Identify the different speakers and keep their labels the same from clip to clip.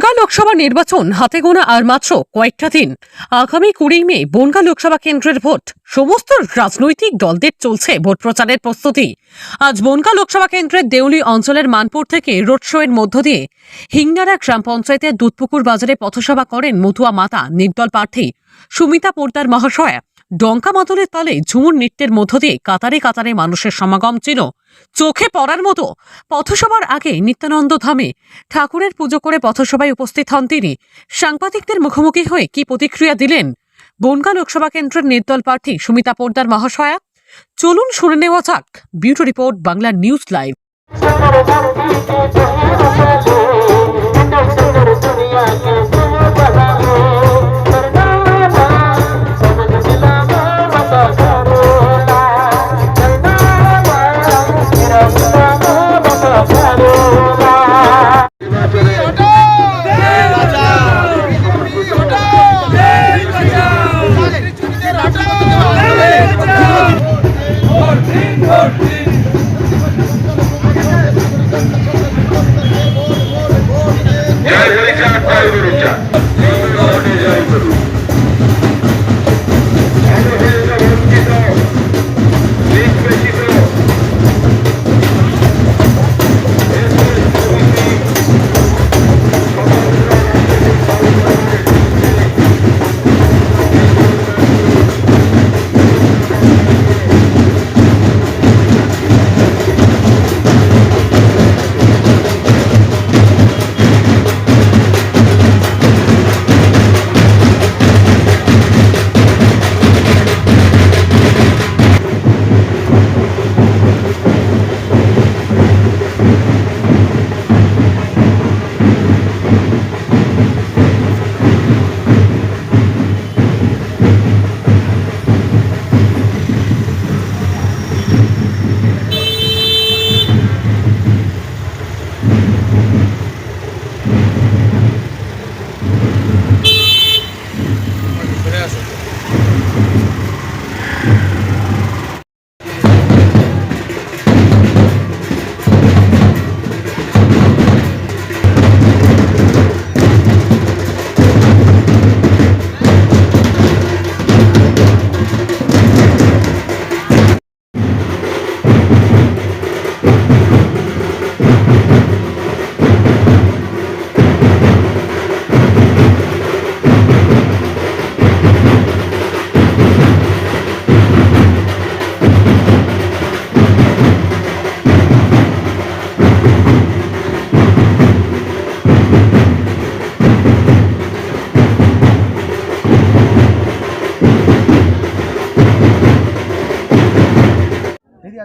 Speaker 1: বনগাঁ লোকসভা নির্বাচন হাতে গোনা আর মাত্র কয়েকটা দিন। আগামী 20 মে বনগাঁ লোকসভা কেন্দ্রের ভোট। সমস্ত রাজনৈতিক দলদের চলছে ভোট প্রচারের প্রস্তুতি। আজ বনগাঁ লোকসভা কেন্দ্রের দেউলি অঞ্চলের মানপুর থেকে রোড শো এর মধ্য দিয়ে হিংনারা গ্রাম পঞ্চায়েতের দুধপুকুর বাজারে পথসভা করেন মতুয়া মাতা নির্দল প্রার্থী সুমিতা পোদ্দার মহাশয়া। ডঙ্কা মাদলের তালে ঝুমুর নৃত্যের মধ্য দিয়ে কাতারে কাতারে মানুষের সমাগম ছিল চোখে পড়ার মতো। পথসভার আগে নিত্যানন্দ ধামে ঠাকুরের পুজো করে পথসভায় উপস্থিত হন তিনি। সাংবাদিকদের মুখোমুখি হয়ে কি প্রতিক্রিয়া দিলেন বনগাঁ লোকসভা কেন্দ্রের নির্দল প্রার্থী সুমিতা পোদ্দার মহাশয়া, চলুন শুনে নেওয়া যাক। Bureau report, Bangla news live.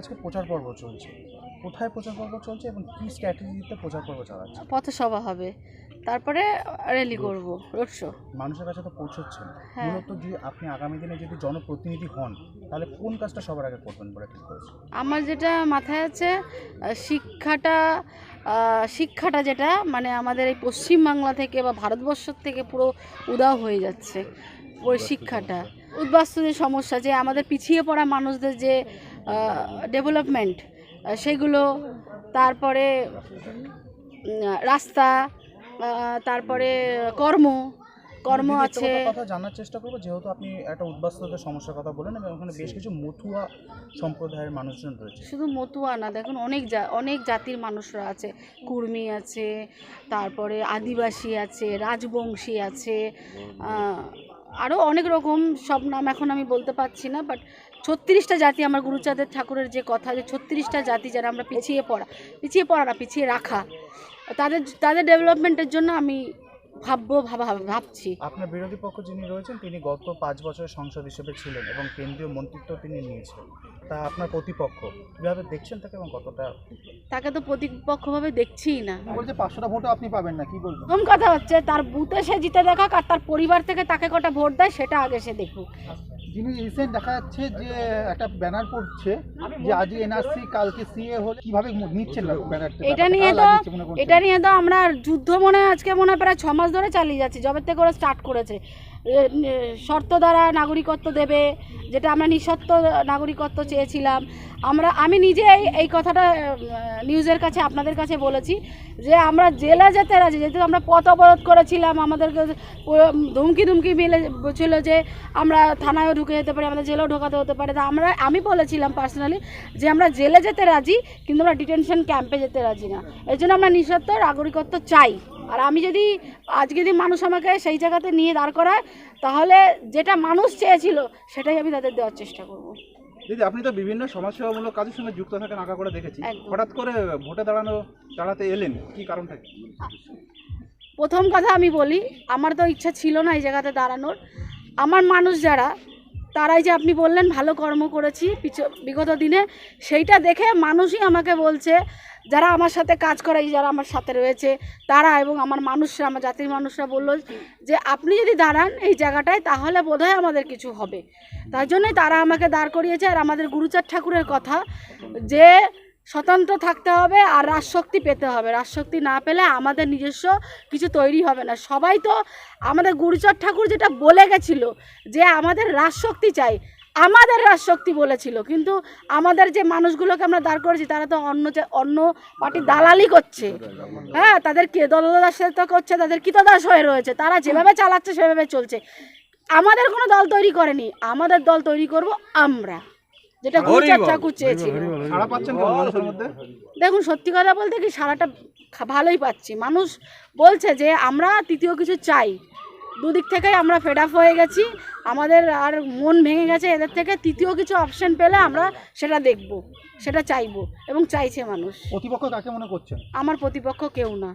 Speaker 2: আজকে প্রচার পর্ব চলছে, কোথায় প্রচার পর্ব চলছে এবং কি স্ট্র্যাটেজিতে প্রচার পর্ব চালাচ্ছে?
Speaker 3: পথসভা হবে, তারপরে র্যালি করব, রোড শো।
Speaker 2: মানুষের কাছে তো পৌঁছচ্ছেন।
Speaker 3: হ্যাঁ।
Speaker 2: মূলত যে আপনি আগামী দিনে যদি জনপ্রতিনিধি হন তাহলে কোন কাজটা সবার আগে করবেন বলে ঠিক করেছেন?
Speaker 3: আমার যেটা মাথায় আছে, শিক্ষাটা যেটা মানে আমাদের এই পশ্চিমবাংলা থেকে বা ভারতবর্ষ থেকে পুরো উধাও হয়ে যাচ্ছে। ওই শিক্ষাটা, উদ্বাস্তুদের সমস্যা, যে আমাদের পিছিয়ে পড়া মানুষদের যে ডেভেলপমেন্ট সেগুলো, তারপরে রাস্তা, তারপরে কর্ম আছে।
Speaker 2: কথা জানার চেষ্টা করবো, যেহেতু আপনি একটা উদ্বাস্তুদের সমস্যার কথা বলেন এবং ওখানে বেশ কিছু মতুয়া সম্প্রদায়ের মানুষজন রয়েছে।
Speaker 3: শুধু মতুয়া না, দেখুন অনেক জাতির মানুষরা আছে, কুর্মী আছে, তারপরে আদিবাসী আছে, রাজবংশী আছে, আরও অনেক রকম, সব নাম এখন আমি বলতে পারছি না, বাট 36টা জাতি, আমার গুরুচাঁদের ঠাকুরের যে কথা, যে 36টা জাতি যারা আমরা পিছিয়ে রাখা, তাদের ডেভেলপমেন্টের জন্য আমি ভাবছি।
Speaker 2: আপনার বিরোধী পক্ষ যিনি রয়েছেন তিনি গত 5 বছর সংসদ হিসেবে ছিলেন এবং কেন্দ্রীয় মন্ত্রিত্ব তিনি নিয়েছেন, তা আপনার প্রতিপক্ষ কীভাবে দেখছেন তাকে এবং কতটা?
Speaker 3: তাকে তো প্রতিপক্ষভাবে দেখছিই না।
Speaker 2: বলছে 500টা ভোটও আপনি পাবেন না, কি বলবেন?
Speaker 3: প্রথম কথা হচ্ছে তার বুথে সে জিতে দেখাক, আর তার পরিবার থেকে তাকে কটা ভোট দেয় সেটা আগে সে দেখুক।
Speaker 2: যিনি রিসেন্ট দেখা যাচ্ছে যে একটা ব্যানার পড়ছে যে আজই এনআরসি কালকে সিএ হলে, কিভাবে নিচ্ছেন ব্যানারটা?
Speaker 3: এটা নিয়ে তো আমরা যুদ্ধ আজকে মনে হয় প্রায় 6 মাস ধরে চালিয়ে যাচ্ছি, যবে থেকে ওরা স্টার্ট করেছে। শর্ত দ্বারা নাগরিকত্ব দেবে, যেটা আমরা নিঃশর্ত নাগরিকত্ব চেয়েছিলাম। আমি নিজে এই কথাটা নিউজের কাছে আপনাদের কাছে বলেছি যে আমরা জেলে যেতে রাজি, যেহেতু আমরা পথ অবরোধ করেছিলাম, আমাদেরকে ধুমকি মিলে ছিল যে আমরা থানায়ও ঢুকে যেতে পারি, আমাদের জেলেও ঢোকাতে হতে পারে। তা আমি বলেছিলাম পার্সোনালি যে আমরা জেলে যেতে রাজি, কিন্তু আমরা ডিটেনশন ক্যাম্পে যেতে রাজি না। এই জন্য আমরা নিঃশর্ত নাগরিকত্ব চাই। আর আমি আজকে যদি মানুষ আমাকে সেই জায়গাতে নিয়ে দাঁড় করায়, তাহলে যেটা মানুষ চেয়েছিল সেটাই আমি তাদের দেওয়ার চেষ্টা করব।
Speaker 4: দিদি, আপনি তো বিভিন্ন সমাজসেবামূলক কাজের সঙ্গে যুক্ত থাকেন, আঁকা করে দেখেছি।
Speaker 3: একদম।
Speaker 4: হঠাৎ করে ভোটে দাঁড়াতে এলেন, কি কারণ থাকে?
Speaker 3: প্রথম কথা আমি বলি, আমার তো ইচ্ছা ছিল না এই জায়গাতে দাঁড়ানোর। আমার মানুষ যারা, তারাই যে আপনি বললেন ভালো কর্ম করেছি বিগত দিনে, সেইটা দেখে মানুষই আমাকে বলছে, যারা আমার সাথে কাজ করে, যারা আমার সাথে রয়েছে তারা এবং আমার মানুষরা, আমার জাতির মানুষরা বললো যে আপনি যদি দাঁড়ান এই জায়গাটায় তাহলে বোধহয় আমাদের কিছু হবে। তার জন্যই তারা আমাকে দাঁড় করিয়েছে। আর আমাদের গুরুচাঁদ ঠাকুরের কথা যে স্বতন্ত্র থাকতে হবে আর রাজশক্তি পেতে হবে, রাজশক্তি না পেলে আমাদের নিজস্ব কিছু তৈরি হবে না। সবাই তো আমাদের গুরুচাঁদ ঠাকুর যেটা বলে গেছিল যে আমাদের রাজশক্তি চাই, আমাদের রাজশক্তি বলেছিল, কিন্তু আমাদের যে মানুষগুলোকে আমরা দাঁড় করেছি তারা তো অন্য পার্টির দালালি করছে। হ্যাঁ, তাদেরকে দলদাসত্ব করছে, তাদের কৃতদাস হয়ে রয়েছে, তারা যেভাবে চালাচ্ছে সেভাবে চলছে। আমাদের কোনো দল তৈরি করেনি, আমাদের দল তৈরি করব আমরা, যেটা গুরুচাঁদ ঠাকুর চেয়েছিল।
Speaker 4: সাড়া পাচ্ছেন তো মানুষের মধ্যে?
Speaker 3: দেখুন, সত্যি কথা বলতে কি, সারাটা ভালোই পাচ্ছি। মানুষ বলছে যে আমরা তৃতীয় কিছু চাই। দুদিক থেকেই আমরা ফেড আপ হয়ে গেছি, আমাদের আর মন ভেঙে গেছে এদের থেকে। তৃতীয় কিছু অপশন পেলে আমরা সেটা দেখব, সেটা চাইবো এবং চাইছে মানুষ।
Speaker 4: প্রতিপক্ষ কাকে মনে করছেন?
Speaker 3: আমার প্রতিপক্ষ কেউ না।